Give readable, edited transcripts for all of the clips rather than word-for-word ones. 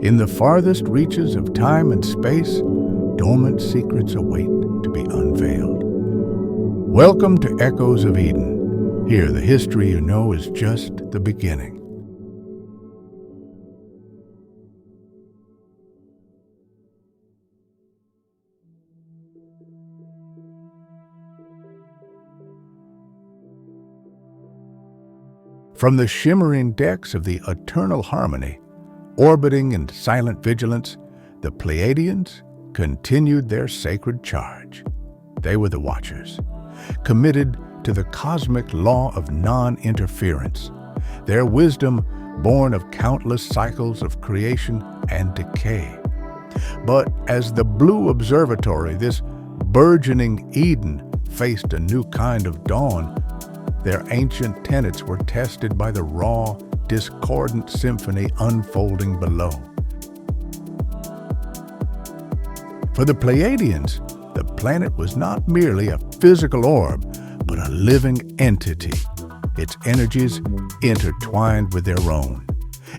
In the farthest reaches of time and space, dormant secrets await to be unveiled. Welcome to Echoes of Eden. Here, the history you know is just the beginning. From the shimmering decks of the eternal harmony, orbiting in silent vigilance, the Pleiadians continued their sacred charge. They were the Watchers, committed to the cosmic law of non-interference, their wisdom born of countless cycles of creation and decay. But as the Blue Observatory, this burgeoning Eden, faced a new kind of dawn, their ancient tenets were tested by the raw, discordant symphony unfolding below. For the Pleiadians, the planet was not merely a physical orb, but a living entity, its energies intertwined with their own.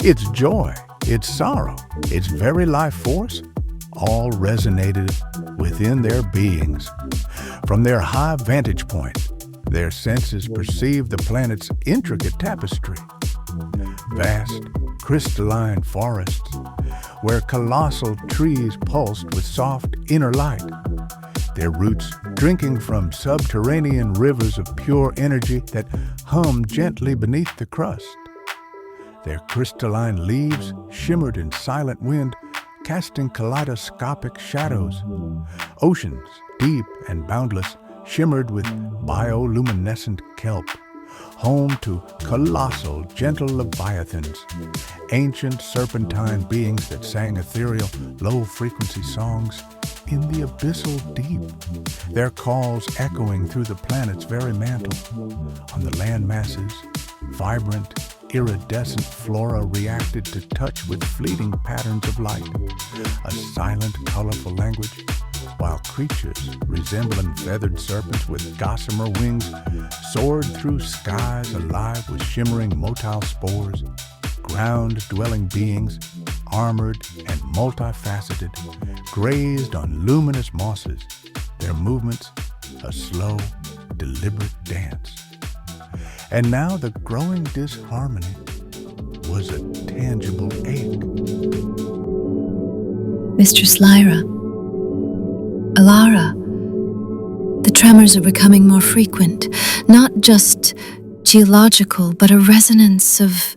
Its joy, its sorrow, its very life force, all resonated within their beings. From their high vantage point, their senses perceived the planet's intricate tapestry. Vast, crystalline forests, where colossal trees pulsed with soft inner light, their roots drinking from subterranean rivers of pure energy that hummed gently beneath the crust. Their crystalline leaves shimmered in silent wind, casting kaleidoscopic shadows. Oceans, deep and boundless, shimmered with bioluminescent kelp, home to colossal, gentle leviathans, ancient serpentine beings that sang ethereal, low-frequency songs in the abyssal deep, their calls echoing through the planet's very mantle. On the land masses, vibrant, iridescent flora reacted to touch with fleeting patterns of light, a silent, colorful language, while creatures resembling feathered serpents with gossamer wings soared through skies alive with shimmering motile spores. Ground-dwelling beings, armored and multifaceted, grazed on luminous mosses, their movements a slow, deliberate dance. And now the growing disharmony was a tangible ache. Mistress Lyra, Alara, the tremors are becoming more frequent, not just geological, but a resonance of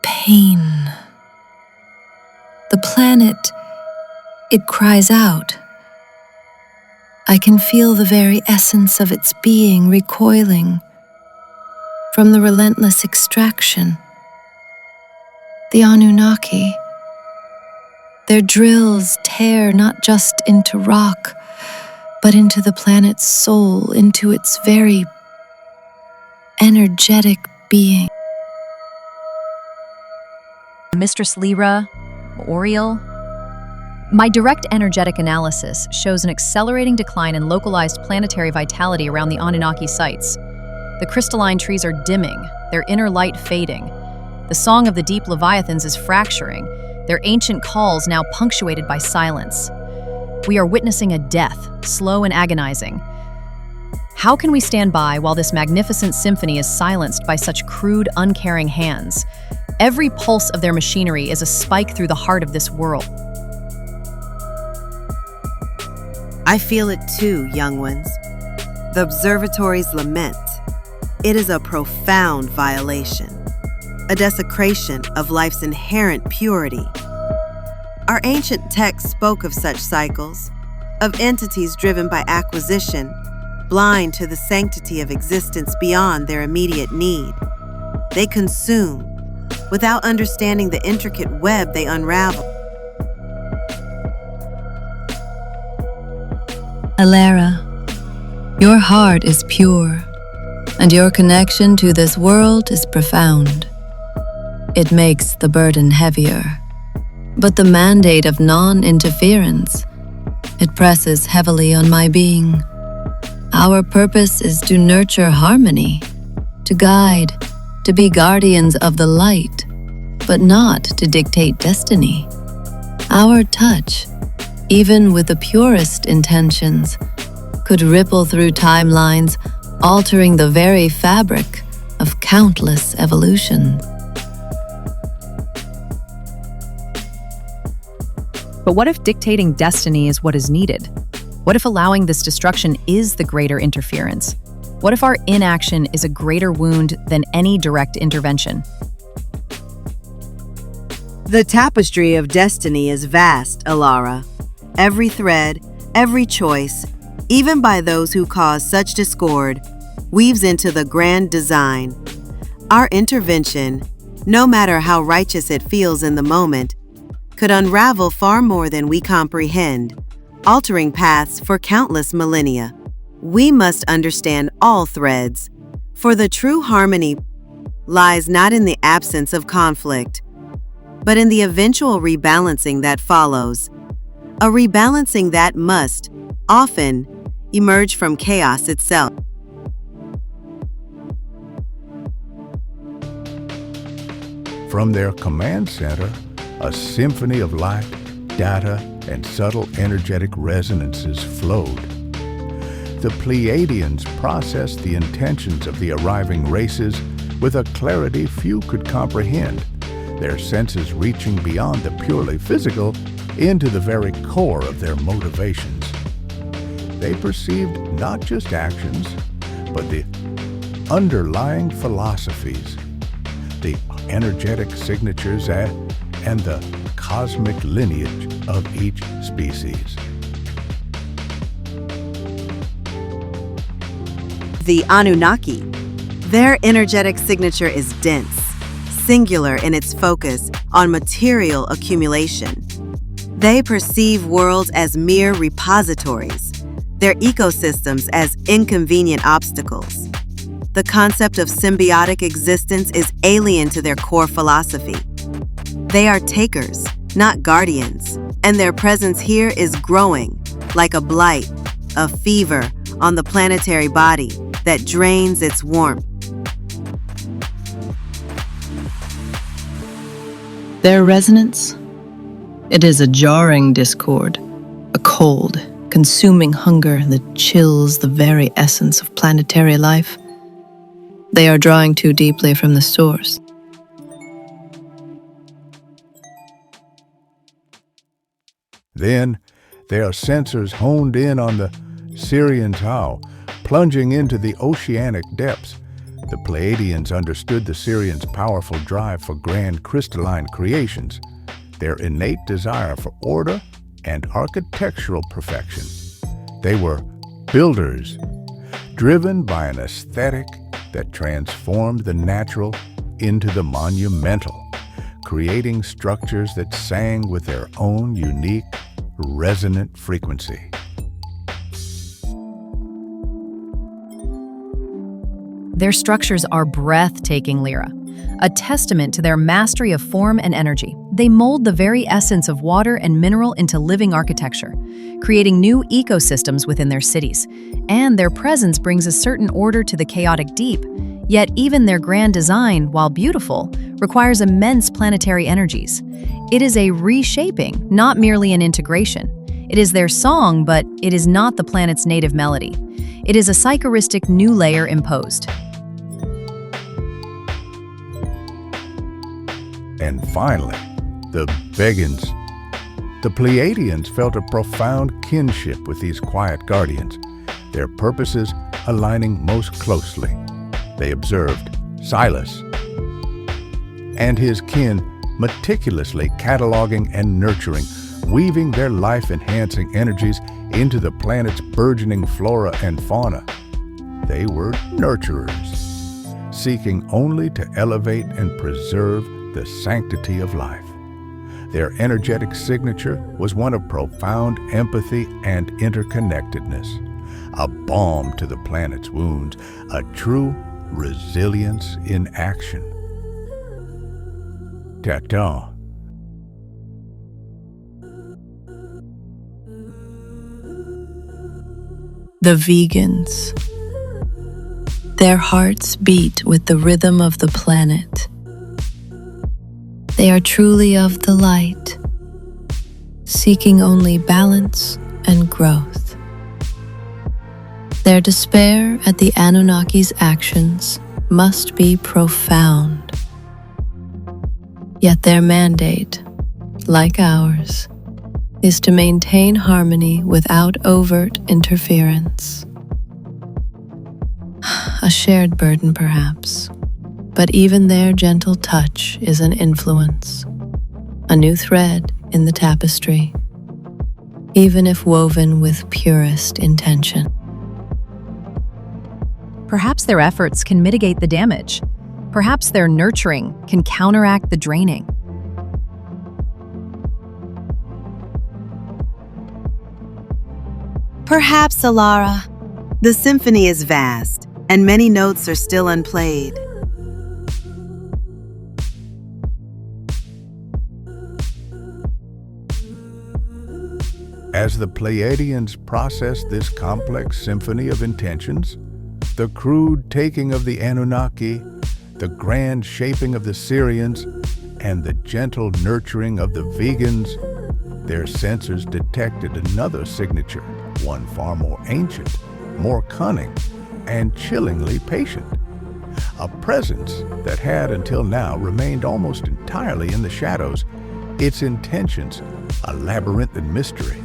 pain. The planet, it cries out. I can feel the very essence of its being recoiling from the relentless extraction. The Annunaki, their drills tear not just into rock, but into the planet's soul, into its very energetic being. Mistress Lyra, Oriel. My direct energetic analysis shows an accelerating decline in localized planetary vitality around the Annunaki sites. The crystalline trees are dimming, their inner light fading. The song of the deep leviathans is fracturing, their ancient calls now punctuated by silence. We are witnessing a death, slow and agonizing. How can we stand by while this magnificent symphony is silenced by such crude, uncaring hands? Every pulse of their machinery is a spike through the heart of this world. I feel it too, young ones. The observatory's lament. It is a profound violation, a desecration of life's inherent purity. Our ancient texts spoke of such cycles, of entities driven by acquisition, blind to the sanctity of existence beyond their immediate need. They consume, without understanding the intricate web they unravel. Alara, your heart is pure, and your connection to this world is profound. It makes the burden heavier, but the mandate of non-interference, it presses heavily on my being. Our purpose is to nurture harmony, to guide, to be guardians of the light, but not to dictate destiny. Our touch, even with the purest intentions, could ripple through timelines, altering the very fabric of countless evolutions. But what if dictating destiny is what is needed? What if allowing this destruction is the greater interference? What if our inaction is a greater wound than any direct intervention? The tapestry of destiny is vast, Alara. Every thread, every choice, even by those who cause such discord, weaves into the grand design. Our intervention, no matter how righteous it feels in the moment, could unravel far more than we comprehend, altering paths for countless millennia. We must understand all threads, for the true harmony lies not in the absence of conflict, but in the eventual rebalancing that follows, a rebalancing that must, often, emerge from chaos itself. From their command center, a symphony of light, data, and subtle energetic resonances flowed. The Pleiadians processed the intentions of the arriving races with a clarity few could comprehend, their senses reaching beyond the purely physical into the very core of their motivations. They perceived not just actions, but the underlying philosophies, the energetic signatures, and the cosmic lineage of each species. The Annunaki. Their energetic signature is dense, singular in its focus on material accumulation. They perceive worlds as mere repositories, their ecosystems as inconvenient obstacles. The concept of symbiotic existence is alien to their core philosophy. They are takers, not guardians, and their presence here is growing, like a blight, a fever on the planetary body that drains its warmth. Their resonance? It is a jarring discord, a cold, consuming hunger that chills the very essence of planetary life. They are drawing too deeply from the source. Then, their sensors honed in on the Sirians' how, plunging into the oceanic depths. The Pleiadians understood the Sirians' powerful drive for grand crystalline creations, their innate desire for order and architectural perfection. They were builders, driven by an aesthetic that transformed the natural into the monumental, creating structures that sang with their own unique, resonant frequency. Their structures are breathtaking, Lyra, a testament to their mastery of form and energy. They mold the very essence of water and mineral into living architecture, creating new ecosystems within their cities. And their presence brings a certain order to the chaotic deep. Yet even their grand design, while beautiful, requires immense planetary energies. It is a reshaping, not merely an integration. It is their song, but it is not the planet's native melody. It is a psychoristic new layer imposed. And finally, the Vegans. The Pleiadians felt a profound kinship with these quiet guardians, their purposes aligning most closely. They observed Silas and his kin meticulously cataloging and nurturing, weaving their life-enhancing energies into the planet's burgeoning flora and fauna. They were nurturers, seeking only to elevate and preserve the sanctity of life. Their energetic signature was one of profound empathy and interconnectedness, a balm to the planet's wounds, a true resilience in action. Ta-ta. The vegans. Their hearts beat with the rhythm of the planet. They are truly of the light, seeking only balance and growth. Their despair at the Annunnaki's actions must be profound. Yet their mandate, like ours, is to maintain harmony without overt interference. A shared burden, perhaps, but even their gentle touch is an influence, a new thread in the tapestry, even if woven with purest intention. Perhaps their efforts can mitigate the damage. Perhaps their nurturing can counteract the draining. Perhaps, Alara. The symphony is vast, and many notes are still unplayed. As the Pleiadians processed this complex symphony of intentions, the crude taking of the Anunnaki, the grand shaping of the Sirians, and the gentle nurturing of the vegans, their sensors detected another signature, one far more ancient, more cunning, and chillingly patient. A presence that had until now remained almost entirely in the shadows, its intentions a labyrinthine mystery.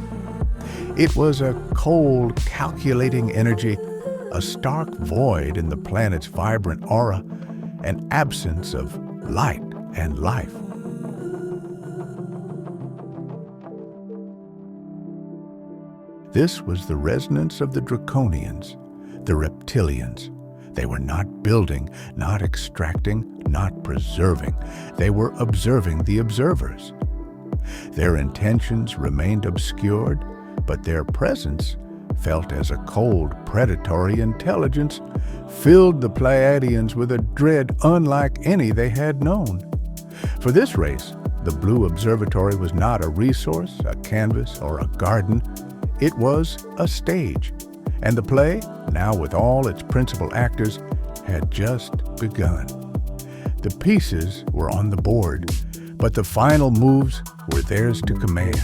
It was a cold, calculating energy, a stark void in the planet's vibrant aura, an absence of light and life. This was the resonance of the Draconians, the reptilians. They were not building, not extracting, not preserving. They were observing the observers. Their intentions remained obscured, but their presence, felt as a cold, predatory intelligence, filled the Pleiadians with a dread unlike any they had known. For this race, the Blue Observatory was not a resource, a canvas, or a garden. It was a stage, and the play, now with all its principal actors, had just begun. The pieces were on the board, but the final moves were theirs to command.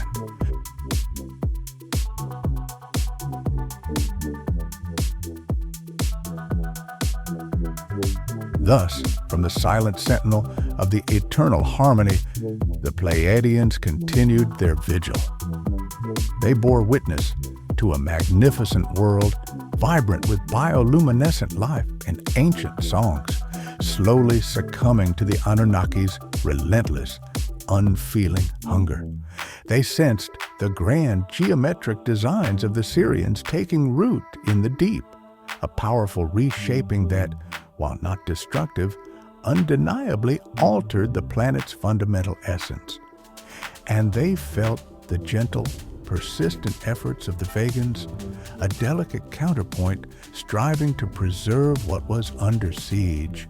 Thus, from the silent sentinel of the eternal harmony, the Pleiadians continued their vigil. They bore witness to a magnificent world, vibrant with bioluminescent life and ancient songs, slowly succumbing to the Anunnaki's relentless, unfeeling hunger. They sensed the grand geometric designs of the Sirians taking root in the deep, a powerful reshaping that, while not destructive, undeniably altered the planet's fundamental essence. And they felt the gentle, persistent efforts of the vegans, a delicate counterpoint striving to preserve what was under siege.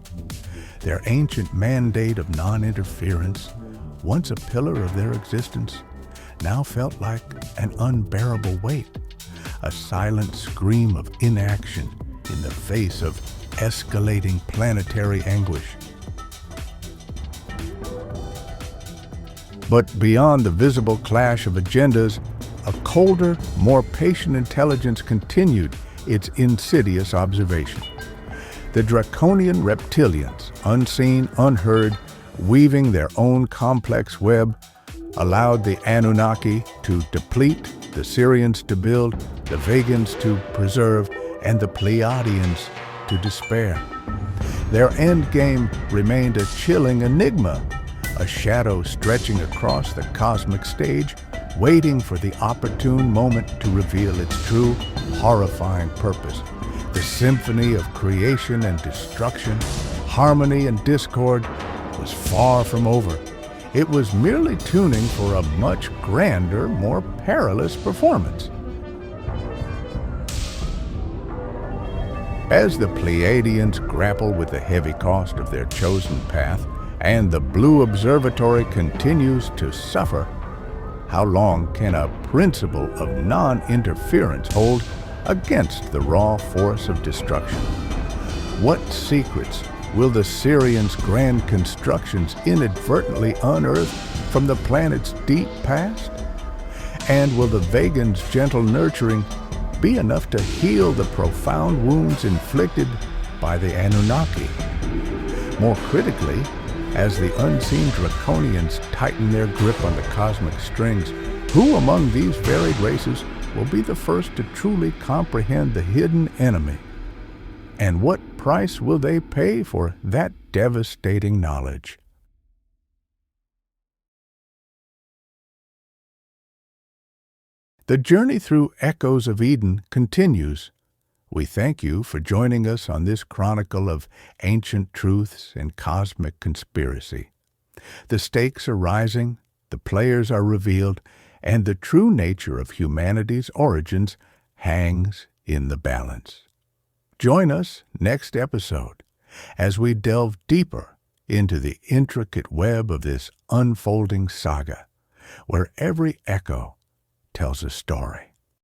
Their ancient mandate of non-interference, once a pillar of their existence, now felt like an unbearable weight, a silent scream of inaction in the face of escalating planetary anguish. But beyond the visible clash of agendas, a colder, more patient intelligence continued its insidious observation. The draconian reptilians, unseen, unheard, weaving their own complex web, allowed the Anunnaki to deplete, the Sirians to build, the vegans to preserve, and the Pleiadians to despair. Their endgame remained a chilling enigma, a shadow stretching across the cosmic stage, waiting for the opportune moment to reveal its true, horrifying purpose. The symphony of creation and destruction, harmony and discord, was far from over. It was merely tuning for a much grander, more perilous performance. As the Pleiadians grapple with the heavy cost of their chosen path, and the Blue Observatory continues to suffer, how long can a principle of non-interference hold against the raw force of destruction? What secrets Will the Sirians' grand constructions inadvertently unearth from the planet's deep past? And will the Vegans' gentle nurturing be enough to heal the profound wounds inflicted by the Annunaki? More critically, as the unseen Draconians tighten their grip on the cosmic strings, who among these varied races will be the first to truly comprehend the hidden enemy? And what price will they pay for that devastating knowledge? The journey through Echoes of Eden continues. We thank you for joining us on this chronicle of ancient truths and cosmic conspiracy. The stakes are rising, the players are revealed, and the true nature of humanity's origins hangs in the balance. Join us next episode as we delve deeper into the intricate web of this unfolding saga, where every echo tells a story.